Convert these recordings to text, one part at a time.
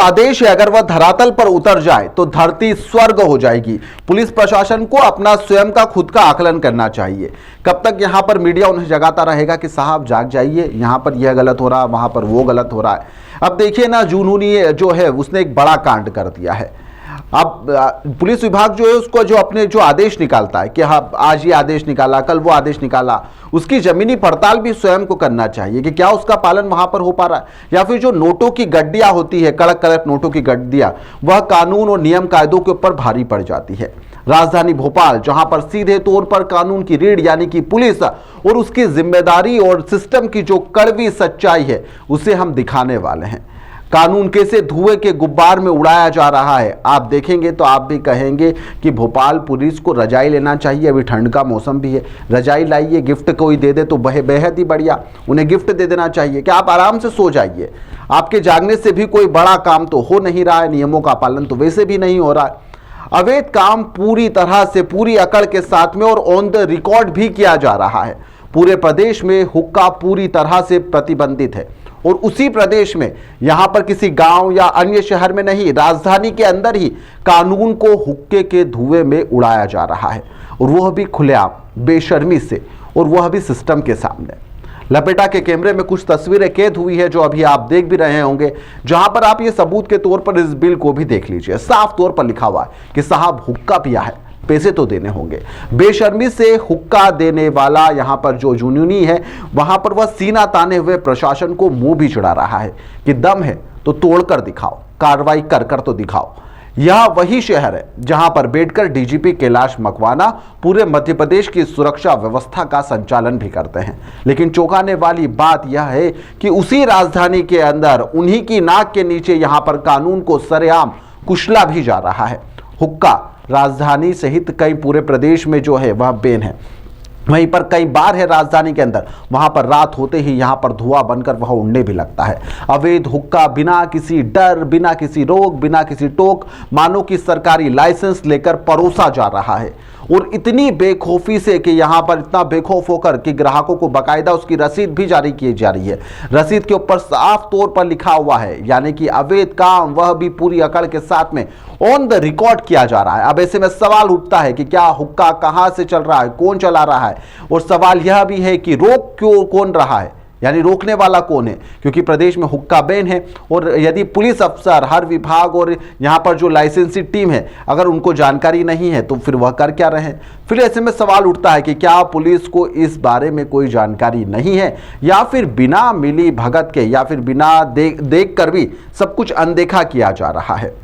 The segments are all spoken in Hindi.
आदेश है अगर वह धरातल पर उतर जाए तो धरती स्वर्ग हो जाएगी। पुलिस प्रशासन को अपना स्वयं का खुद का आकलन करना चाहिए। कब तक यहां पर मीडिया उन्हें जगाता रहेगा कि साहब जाग जाइए, यहां पर यह गलत हो रहा है, वहां पर वो गलत हो रहा है। अब देखिए ना, जुनूनी जो है उसने एक बड़ा कांड कर दिया है। अब पुलिस विभाग जो है उसको जो अपने जो आदेश निकालता है कि हाँ आज ये आदेश निकाला, कल वो आदेश निकाला, उसकी जमीनी पड़ताल भी स्वयं को करना चाहिए कि क्या उसका पालन वहां पर हो पा रहा है, या फिर जो नोटों की गड्डियां होती है, कड़क कड़क नोटों की गड्डियां, वह कानून और नियम कायदों के ऊपर भारी पड़ जाती है। राजधानी भोपाल जहां पर सीधे तौर पर कानून की रीढ़ यानी कि पुलिस और उसकी जिम्मेदारी और सिस्टम की जो कड़वी सच्चाई है उसे हम दिखाने वाले हैं। कानून कैसे धुएं के गुब्बार में उड़ाया जा रहा है आप देखेंगे तो आप भी कहेंगे कि भोपाल पुलिस को रजाई लेना चाहिए। अभी ठंड का मौसम भी है, रजाई लाइए, गिफ्ट कोई दे दे तो बेहद ही बढ़िया, उन्हें गिफ्ट दे देना चाहिए कि आप आराम से सो जाइए। आपके जागने से भी कोई बड़ा काम तो हो नहीं रहा है, नियमों का पालन तो वैसे भी नहीं हो रहा है। अवैध काम पूरी तरह से पूरी अकड़ के साथ में और ऑन द रिकॉर्ड भी किया जा रहा है। पूरे प्रदेश में हुक्का पूरी तरह से प्रतिबंधित है और उसी प्रदेश में यहां पर किसी गांव या अन्य शहर में नहीं, राजधानी के अंदर ही कानून को हुक्के के धुएं में उड़ाया जा रहा है, और वह भी खुलेआम, बेशर्मी से, और वह भी सिस्टम के सामने। लपेटा के कैमरे में कुछ तस्वीरें कैद हुई है जो अभी आप देख भी रहे होंगे, जहां पर आप ये सबूत के तौर पर इस बिल को भी देख लीजिए। साफ तौर पर लिखा हुआ है कि साहब हुक्का पिया है, पैसे तो देने होंगे। बेशर्मी से हुक्का देने वाला यहां पर जो जुनूनी है, वहां पर वह सीना ताने हुए प्रशासन को मुंह भी चढ़ा रहा है कि दम है तो तोड़कर दिखाओ, कार्रवाई कर कर तो दिखाओ। यह वही शहर है जहां पर बैठकर डीजीपी कैलाश मकवाना पूरे मध्य प्रदेश की सुरक्षा व्यवस्था का संचालन भी करते हैं। लेकिन चौंकाने वाली बात यह है कि उसी राजधानी के अंदर उन्हीं की नाक के नीचे यहां पर कानून को सरेआम कुचला भी जा रहा है। हुक्का राजधानी सहित कई पूरे प्रदेश में जो है वह बैन है। वहीं पर कई बार है राजधानी के अंदर, वहां पर रात होते ही यहां पर धुआं बनकर वह उड़ने भी लगता है। अवैध हुक्का बिना किसी डर, बिना किसी रोक, बिना किसी टोक, मानो कि सरकारी लाइसेंस लेकर परोसा जा रहा है, और इतनी बेखौफी से कि यहां पर इतना बेखौफ होकर कि ग्राहकों को बाकायदा उसकी रसीद भी जारी की जा रही है। रसीद के ऊपर साफ तौर पर लिखा हुआ है, यानी कि अवैध काम वह भी पूरी अकड़ के साथ में ऑन द रिकॉर्ड किया जा रहा है। अब ऐसे में सवाल उठता है कि क्या हुक्का कहां से चल रहा है, कौन चला रहा है, और सवाल यह भी है कि रोक क्यों कौन रहा है, यानी रोकने वाला कौन है, क्योंकि प्रदेश में हुक्का बैन है। और यदि पुलिस अफसर, हर विभाग और यहाँ पर जो लाइसेंसी टीम है, अगर उनको जानकारी नहीं है तो फिर वह कर क्या रहे हैं। फिर ऐसे में सवाल उठता है कि क्या पुलिस को इस बारे में कोई जानकारी नहीं है, या फिर बिना मिली भगत के, या फिर बिना देख कर भी सब कुछ अनदेखा किया जा रहा है।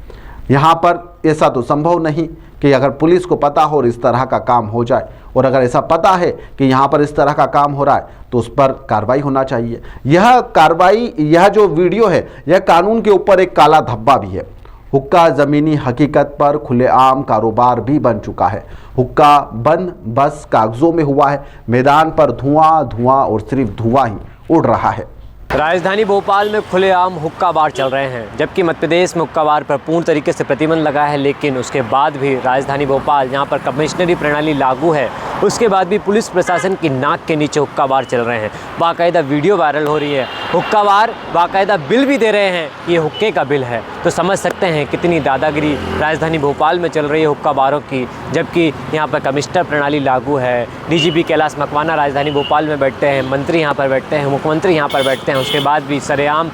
यहाँ पर ऐसा तो संभव नहीं कि अगर पुलिस को पता हो और इस तरह का काम हो जाए, और अगर ऐसा पता है कि यहाँ पर इस तरह का काम हो रहा है तो उस पर कार्रवाई होना चाहिए। यह कार्रवाई, यह जो वीडियो है, यह कानून के ऊपर एक काला धब्बा भी है। हुक्का जमीनी हकीकत पर खुलेआम कारोबार भी बन चुका है। हुक्का बंद बस कागजों में हुआ है, मैदान पर धुआं धुआं और सिर्फ धुआं ही उड़ रहा है। राजधानी भोपाल में खुलेआम हुक्का बार चल रहे हैं, जबकि मध्य प्रदेश में हुक्का बार पर पूर्ण तरीके से प्रतिबंध लगा है। लेकिन उसके बाद भी राजधानी भोपाल, जहां पर कमिश्नरी प्रणाली लागू है, उसके बाद भी पुलिस प्रशासन की नाक के नीचे हुक्का बार चल रहे हैं। बाकायदा वीडियो वायरल हो रही है, हुक्का बार बाकायदा बिल भी दे रहे हैं, ये हुक्के का बिल है। तो समझ सकते हैं कितनी दादागिरी राजधानी भोपाल में चल रही है हुक्का बारों की, जबकि यहाँ पर कमिश्नर प्रणाली लागू है। डीजीपी कैलाश मकवाना राजधानी भोपाल में बैठते हैं, मंत्री यहाँ पर बैठते हैं, मुख्यमंत्री यहाँ पर बैठते हैं, उसके बाद भी सरेआम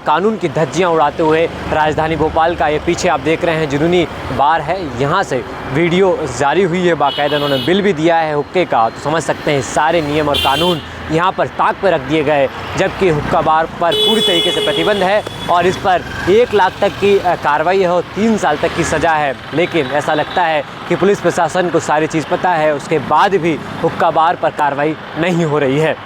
कानून की धज्जियाँ उड़ाते हुए राजधानी भोपाल का ये पीछे आप देख रहे हैं जुनूनी बार है, यहाँ से वीडियो जारी हुई है, बाकायदा उन्होंने बिल भी दिया है हुक्के का। तो समझ सकते हैं सारे नियम और कानून यहाँ पर ताक पर रख दिए गए, जबकि हुक्का बार पर पूरी तरीके से प्रतिबंध है और इस पर 1 लाख तक की कार्रवाई है और 3 साल तक की सज़ा है। लेकिन ऐसा लगता है कि पुलिस प्रशासन को सारी चीज़ पता है, उसके बाद भी हुक्का बार पर कार्रवाई नहीं हो रही है।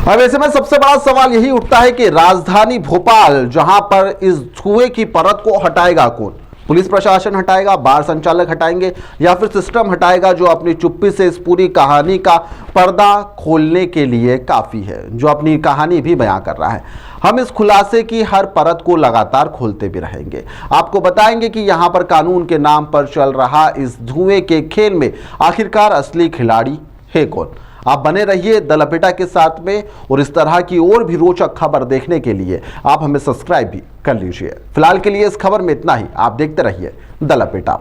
अब ऐसे में सबसे बड़ा सवाल यही उठता है कि राजधानी भोपाल जहां पर इस धुएं की परत को हटाएगा कौन? पुलिस प्रशासन हटाएगा, बार संचालक हटाएंगे, या फिर सिस्टम हटाएगा जो अपनी चुप्पी से इस पूरी कहानी का पर्दा खोलने के लिए काफ़ी है, जो अपनी कहानी भी बयां कर रहा है। हम इस खुलासे की हर परत को लगातार खोलते भी रहेंगे, आपको बताएंगे कि यहाँ पर कानून के नाम पर चल रहा इस धुएं के खेल में आखिरकार असली खिलाड़ी है कौन। आप बने रहिए द लपेटा के साथ में, और इस तरह की और भी रोचक खबर देखने के लिए आप हमें सब्सक्राइब भी कर लीजिए। फिलहाल के लिए इस खबर में इतना ही। आप देखते रहिए द लपेटा।